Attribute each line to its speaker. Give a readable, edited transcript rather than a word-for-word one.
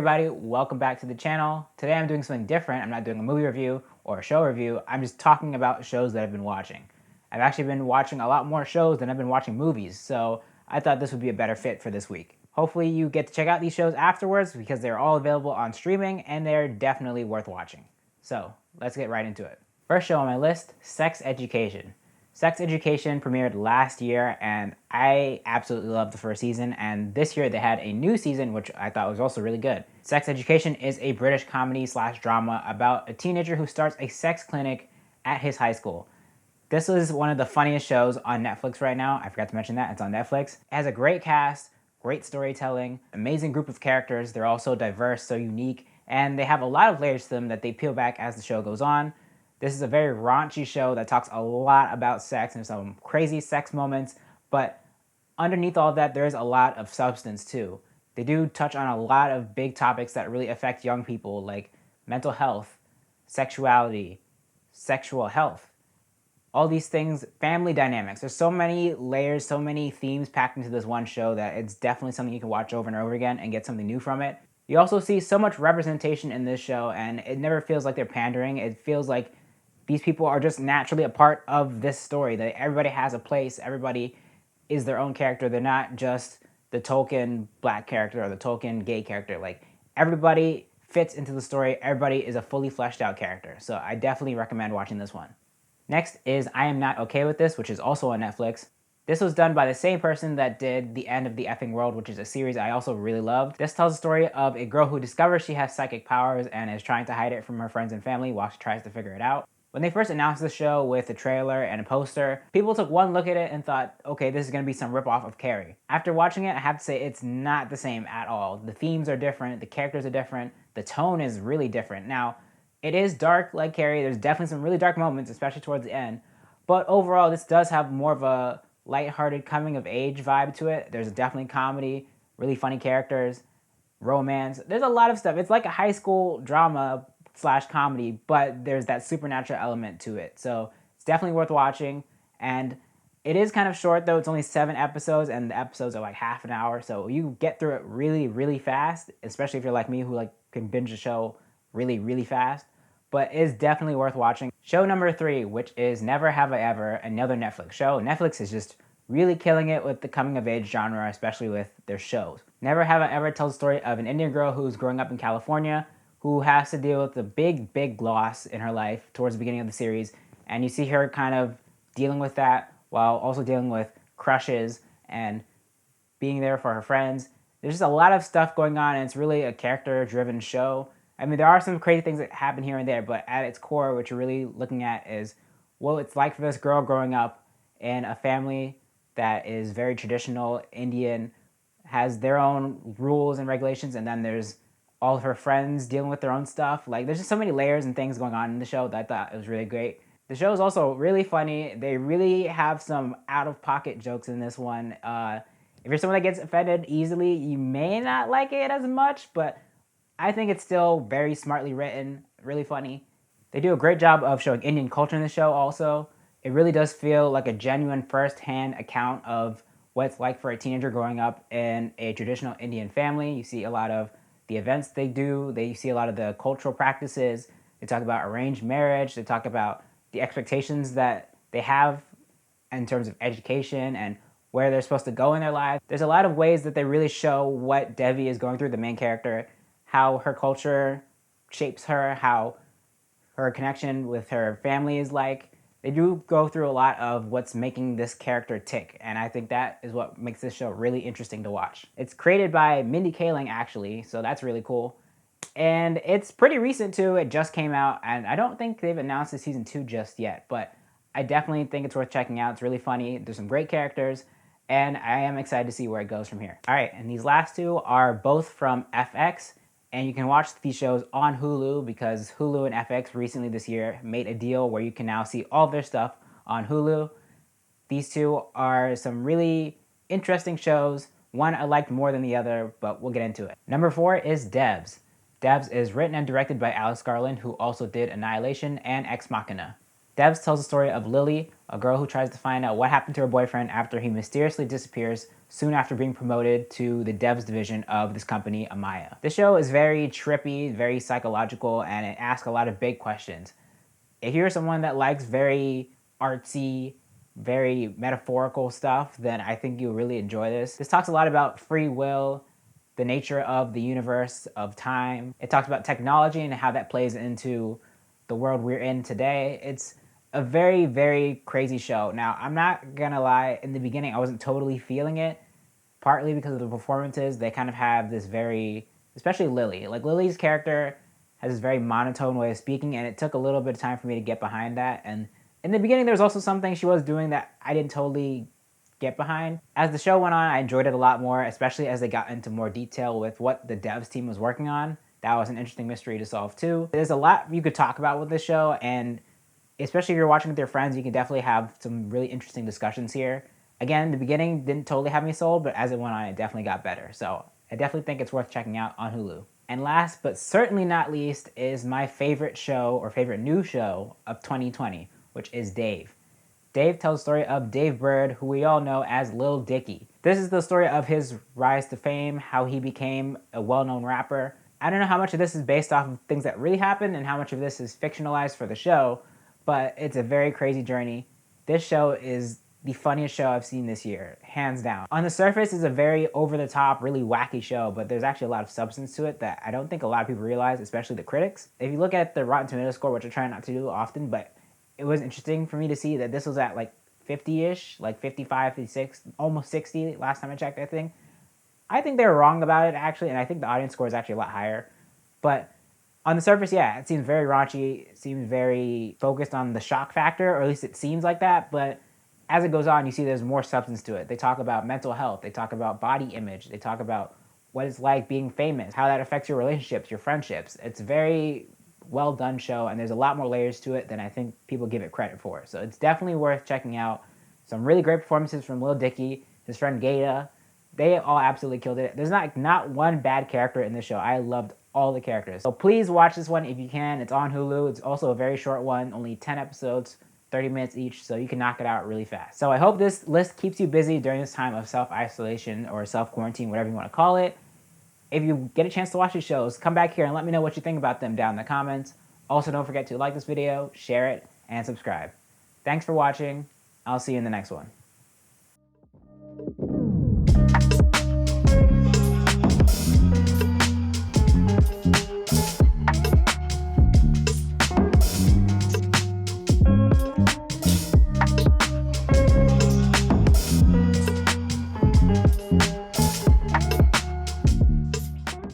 Speaker 1: everybody, welcome back to the channel. Today I'm doing something different. I'm not doing a movie review or a show review. I'm just talking about shows that I've been watching. I've actually been watching a lot more shows than I've been watching movies, so I thought this would be a better fit for this week. Hopefully you get to check out these shows afterwards because they're all available on streaming and they're definitely worth watching. So let's get right into it. First show on my list, Sex Education. Sex Education premiered last year and I absolutely loved the first season, and this year they had a new season which I thought was also really good. Sex Education is a British comedy slash drama about a teenager who starts a sex clinic at his high school. This is one of the funniest shows on Netflix right now. I forgot to mention that, it's on Netflix. It has a great cast, great storytelling, amazing group of characters. They're all so diverse, so unique, and they have a lot of layers to them that they peel back as the show goes on. This is a very raunchy show that talks a lot about sex and some crazy sex moments, but underneath all that, there's a lot of substance too. They do touch on a lot of big topics that really affect young people, like mental health, sexuality, sexual health, all these things, family dynamics. There's so many layers, so many themes packed into this one show that it's definitely something you can watch over and over again and get something new from it. You also see so much representation in this show, and it never feels like they're pandering. It feels like these people are just naturally a part of this story, that everybody has a place, everybody is their own character. They're not just the token black character or the token gay character. Like, everybody fits into the story, everybody is a fully fleshed out character. So I definitely recommend watching this one. Next is I Am Not Okay With This, which is also on Netflix. This was done by the same person that did The End of the Effing World, which is a series I also really loved. This tells the story of a girl who discovers she has psychic powers and is trying to hide it from her friends and family while she tries to figure it out. When they first announced the show with a trailer and a poster, people took one look at it and thought, okay, this is going to be some ripoff of Cherrie. After watching it, I have to say it's not the same at all. The themes are different, the characters are different, the tone is really different. Now, it is dark like Cherrie, there's definitely some really dark moments, especially towards the end, but overall this does have more of a lighthearted coming of age vibe to it. There's definitely comedy, really funny characters, romance. There's a lot of stuff. It's like a high school drama slash comedy, but there's that supernatural element to it. So it's definitely worth watching. And it is kind of short though. It's only 7 episodes and the episodes are like half an hour. So you get through it really, really fast, especially if you're like me who can binge a show really, really fast. But it is definitely worth watching. Show number 3, which is Never Have I Ever, another Netflix show. Netflix is just really killing it with the coming of age genre, especially with their shows. Never Have I Ever tells the story of an Indian girl who's growing up in California who has to deal with a big, big loss in her life towards the beginning of the series. And you see her kind of dealing with that while also dealing with crushes and being there for her friends. There's just a lot of stuff going on, and it's really a character-driven show. I mean, there are some crazy things that happen here and there, but at its core, what you're really looking at is what it's like for this girl growing up in a family that is very traditional Indian, has their own rules and regulations, and then there's all of her friends dealing with their own stuff. Like, there's just so many layers and things going on in the show that I thought it was really great. The show is also really funny. They really have some out-of-pocket jokes in this one. If you're someone that gets offended easily, you may not like it as much, but I think it's still very smartly written, really funny. They do a great job of showing Indian culture in the show also. It really does feel like a genuine first-hand account of what it's like for a teenager growing up in a traditional Indian family. You see a lot of the events they do, you see a lot of the cultural practices. They talk about arranged marriage, they talk about the expectations that they have in terms of education and where they're supposed to go in their lives. There's a lot of ways that they really show what Devi is going through, the main character, how her culture shapes her, how her connection with her family is like. They do go through a lot of what's making this character tick, and I think that is what makes this show really interesting to watch. It's created by Mindy Kaling, actually, so that's really cool. And it's pretty recent, too. It just came out, and I don't think they've announced the season 2 just yet, but I definitely think it's worth checking out. It's really funny. There's some great characters, and I am excited to see where it goes from here. All right, and these last 2 are both from FX, and you can watch these shows on Hulu because Hulu and FX recently this year made a deal where you can now see all their stuff on Hulu. These 2 are some really interesting shows. One I liked more than the other, but we'll get into it. Number 4 is Devs. Devs is written and directed by Alex Garland, who also did Annihilation and Ex Machina. Devs tells the story of Lily, a girl who tries to find out what happened to her boyfriend after he mysteriously disappears soon after being promoted to the devs division of this company, Amaya. This show is very trippy, very psychological, and it asks a lot of big questions. If you're someone that likes very artsy, very metaphorical stuff, then I think you'll really enjoy this. This talks a lot about free will, the nature of the universe, of time. It talks about technology and how that plays into the world we're in today. It's a very, very crazy show. Now, I'm not gonna lie, in the beginning, I wasn't totally feeling it, partly because of the performances. They kind of have this very, especially Lily. Like, Lily's character has this very monotone way of speaking, and it took a little bit of time for me to get behind that. And in the beginning, there was also something she was doing that I didn't totally get behind. As the show went on, I enjoyed it a lot more, especially as they got into more detail with what the devs team was working on. That was an interesting mystery to solve too. There's a lot you could talk about with this show, and especially if you're watching with your friends, you can definitely have some really interesting discussions here. Again, the beginning didn't totally have me sold, but as it went on, it definitely got better. So I definitely think it's worth checking out on Hulu. And last but certainly not least is my favorite show, or favorite new show of 2020, which is Dave. Dave tells the story of Dave Bird, who we all know as Lil Dicky. This is the story of his rise to fame, how he became a well-known rapper. I don't know how much of this is based off of things that really happened and how much of this is fictionalized for the show, but it's a very crazy journey. This show is the funniest show I've seen this year, hands down. On the surface, it's a very over-the-top, really wacky show, but there's actually a lot of substance to it that I don't think a lot of people realize, especially the critics. If you look at the Rotten Tomatoes score, which I try not to do often, but it was interesting for me to see that this was at like 50-ish, like 55, 56, almost 60 last time I checked, I think. I think they were wrong about it, actually, and I think the audience score is actually a lot higher. But on the surface, yeah, it seems very raunchy, it seems very focused on the shock factor, or at least it seems like that, but as it goes on, you see there's more substance to it. They talk about mental health, they talk about body image, they talk about what it's like being famous, how that affects your relationships, your friendships. It's a very well done show, and there's a lot more layers to it than I think people give it credit for. So it's definitely worth checking out. Some really great performances from Lil Dicky, his friend Gata. They all absolutely killed it. There's not one bad character in this show. I loved all the characters. So please watch this one if you can. It's on Hulu. It's also a very short one, only 10 episodes. 30 minutes each, so you can knock it out really fast. So I hope this list keeps you busy during this time of self-isolation or self-quarantine, whatever you want to call it. If you get a chance to watch these shows, come back here and let me know what you think about them down in the comments. Also, don't forget to like this video, share it, and subscribe. Thanks for watching. I'll see you in the next one.